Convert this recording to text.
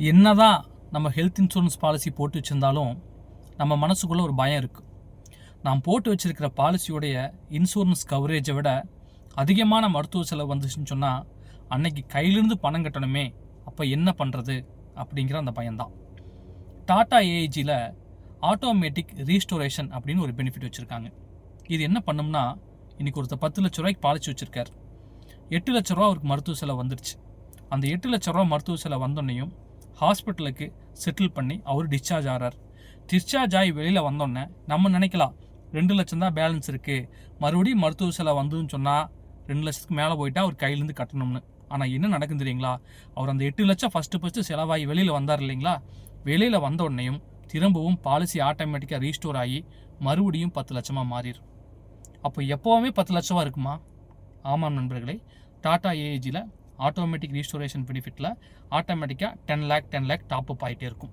என்னதான் நம்ம health insurance policy போட்டு வச்சுருந்தாலும் நம்ம மனசுக்குள்ளே ஒரு பயம் இருக்குது. நாம் போட்டு வச்சுருக்கிற பாலிசியோடைய இன்சூரன்ஸ் கவரேஜை விட அதிகமான மருத்துவ செலவு வந்துச்சுன்னு சொன்னால் அன்னைக்கு கையிலிருந்து பணம் கட்டணுமே, அப்போ என்ன பண்ணுறது அப்படிங்கிற அந்த பயம்தான். டாடா ஏஐஜியில் ஆட்டோமேட்டிக் ரீஸ்டோரேஷன் அப்படின்னு ஒரு பெனிஃபிட் வச்சுருக்காங்க. இது என்ன பண்ணும்னா, இன்றைக்கி ஒருத்தர் 10 லட்ச ரூபாய்க்கு பாலிசி வச்சுருக்கார். 8 லட்ச ரூபா அவருக்கு மருத்துவ செலவு வந்துடுச்சு. அந்த 8 லட்ச ரூபா மருத்துவ செலவு வந்தோன்னையும் ஹாஸ்பிட்டலுக்கு செட்டில் பண்ணி அவர் டிஸ்சார்ஜ் ஆகிறார். டிஸ்சார்ஜ் ஆகி வெளியில் வந்தோடனே நம்ம நினைக்கலாம் 2 லட்சம் தான் பேலன்ஸ் இருக்குது, மறுபடியும் மருத்துவ செலவு வந்ததுன்னு சொன்னால் 2 லட்சத்துக்கு மேலே போயிட்டா அவர் கையிலேருந்து கட்டணும்னு. ஆனால் என்ன நடக்கும் தெரியுங்களா? அவர் அந்த 8 லட்சம் ஃபஸ்ட்டு செலவாகி வெளியில் வந்தார் இல்லைங்களா? வெளியில் வந்த உடனேயும் திரும்பவும் பாலிசி ஆட்டோமேட்டிக்காக ரீஸ்டோர் ஆகி மறுபடியும் 10 லட்சமாக மாறிடும். அப்போ எப்போவுமே 10 லட்சமாக இருக்குமா? ஆமாம் நண்பர்களே, டாடா ஏஐஜியில் ஆட்டோமேட்டிக் ரீஸ்டோரேஷன் பெனிஃபிட்டில் ஆட்டோமேட்டிக்காக 10 லேக் டாப் அப் ஆகிட்டே இருக்கும்.